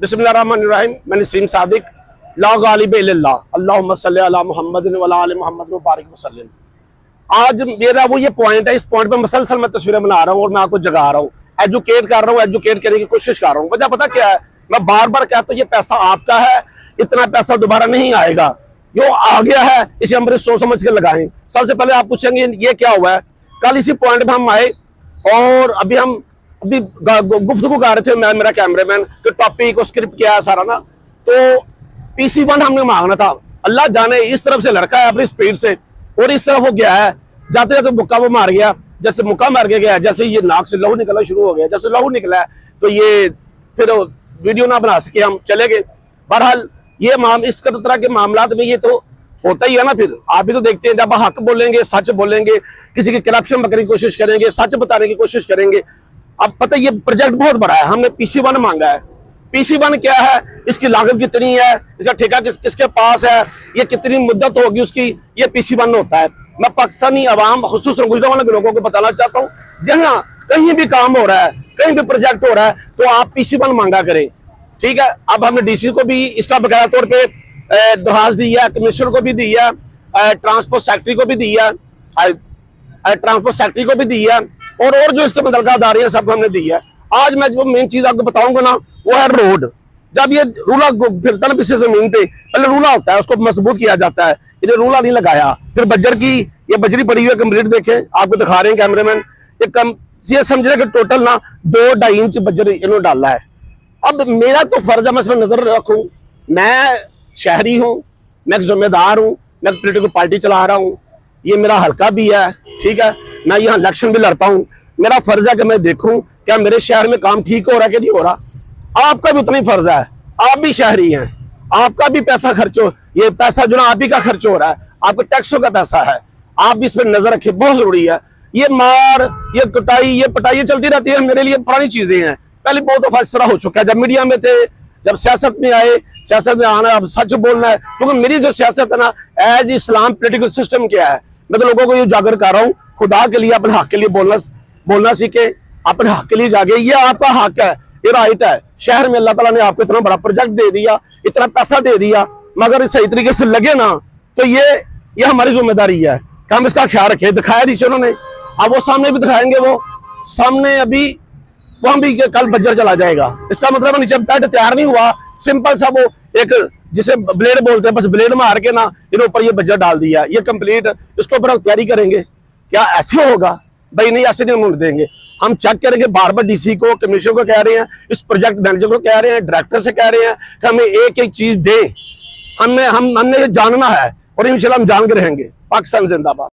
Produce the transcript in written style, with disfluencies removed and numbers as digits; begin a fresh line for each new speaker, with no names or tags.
बिस्मिल्लाहिर्रहमानिर्रहीम। मैं नसीम सादिक। ला गालिब इल्लल्लाह, अल्लाहुम्मा सल्ली अला मुहम्मदिन व अला आलि मुहम्मद व बारिक वसल्लम। आज मेरा वो ये पॉइंट है, इस पॉइंट पे मसलसल मैं तस्वीरें बना रहा हूँ और मैं आपको जगा रहा हूँ, एजुकेट कर रहा हूँ, एजुकेट करने की कोशिश कर रहा हूँ। वजह पता क्या है, मैं बार बार कहता हूँ ये पैसा आपका है, इतना पैसा दोबारा नहीं आएगा, जो आ गया है इसे हम सोच समझ के लगाएं। सबसे पहले आप पूछेंगे ये क्या हुआ है। कल इसी पॉइंट पे हम आए और अभी गुफ्तगू कर रहे थे, मैं मेरा कैमरामैन कि टॉपिक को स्क्रिप्ट किया है सारा ना, तो PC1 हमने मांगना था। अल्लाह जाने इस तरफ से लड़का है अपनी स्पीड से और इस तरफ हो गया है, जाते जाते मुक्का वो मार गया। जैसे मुक्का मार गया, जैसे ये नाक से लहू निकलना शुरू हो गया, जैसे लहू निकला है तो ये फिर वीडियो ना बना सके, हम चले गए। बहरहाल ये इस तरह के मामला में ये तो होता ही है ना। फिर आप भी तो देखते हैं, जब हक बोलेंगे, सच बोलेंगे, किसी की करप्शन करने की कोशिश करेंगे, सच बताने की कोशिश करेंगे। अब पता है ये प्रोजेक्ट बहुत बड़ा है, हमने PC1 मांगा है। PC1 क्या है, इसकी लागत कितनी है, इसका ठेका किसके पास है, ये कितनी मुद्दत होगी उसकी, ये PC1 होता है। मैं पाकिस्तानी अवाम खुसूसन गुजरात के लोगों को बताना चाहता हूँ, जहाँ कहीं भी काम हो रहा है, कहीं भी प्रोजेक्ट हो रहा है, तो आप PC1 मांगा करें, ठीक है। अब हमने DC को भी इसका बकाया तौर पर दरखास्त दी है, कमिश्नर को भी दी है, ट्रांसपोर्ट सेक्रेटरी को भी दी है, ट्रांसपोर्ट सेक्रेटरी को भी दी है, और जो इसके मुतल्लिका अदारे हैं सबको हमने दी है। आज मैं जो मेन चीज आपको बताऊंगा ना, वो है रोड। जब ये रूला फिरता ना किसी जमीन पे, पहले रूला होता है, उसको मजबूत किया जाता है, इन्हें रूला नहीं लगाया। फिर बज्जर की ये बजरी पड़ी हुई है कंप्लीट, देखें आपको दिखा रहे हैं कैमरामैन, ये समझ रहे कि टोटल ना 2-2.5 इंच बज्जर इन्होंने डाला है। अब मेरा तो फर्ज है मैं इसमें नजर रखूं, मैं शहरी हूँ, मैं एक जिम्मेदार हूँ, मैं पोलिटिकल पार्टी चला रहा हूँ, ये मेरा हल्का भी है, ठीक है, मैं यहाँ इलेक्शन भी लड़ता हूँ। मेरा फर्ज है कि मैं देखूं क्या मेरे शहर में काम ठीक हो रहा है कि नहीं हो रहा। आपका भी उतना ही फर्ज है, आप भी शहरी हैं, आपका भी पैसा खर्च हो, ये पैसा जो ना आप ही का खर्च हो रहा है, आपके टैक्सों का पैसा है, आप भी इस पर नजर रखें, बहुत जरूरी है। ये मार, ये कुटाई, ये पटाई चलती रहती है, मेरे लिए पुरानी चीजें हैं। पहले बहुत दफा इस तरह हो चुका है, जब मीडिया में थे, जब सियासत में आए, सियासत में आना, अब सच बोलना है, क्योंकि मेरी जो सियासत है ना, एज इस्लाम पोलिटिकल सिस्टम क्या है, मैं तो लोगों को ये उजागर कर रहा हूँ, खुदा के लिए अपने हक के लिए बोलना सीखे, अपने हक के लिए जागे। ये आपका हक है, ये राइट है। शहर में अल्लाह ताला ने आपको इतना बड़ा प्रोजेक्ट दे दिया, इतना पैसा दे दिया, मगर सही तरीके से लगे ना तो ये हमारी जिम्मेदारी है कि हम इसका ख्याल रखें। दिखाया नीचे उन्होंने, अब वो सामने भी दिखाएंगे, वो सामने अभी वहां भी कल बज्जर चला जाएगा। इसका मतलब नीचे बेड तैयार नहीं हुआ, सिंपल सा वो एक जिसे ब्लेड बोलते हैं, बस ब्लेड मार के ना इन ऊपर ये बज्जर डाल दिया, ये कंप्लीट, इसके ऊपर तैयारी करेंगे। क्या ऐसे होगा भाई? नहीं, ऐसे नहीं देंगे। हम चेक करेंगे, बार बार DC को, कमिश्नर को कह रहे हैं, इस प्रोजेक्ट मैनेजर को कह रहे हैं, डायरेक्टर से कह रहे हैं कि हमें एक एक चीज दे, हमने जानना है और इंशाल्लाह हम जान के रहेंगे। पाकिस्तान जिंदाबाद।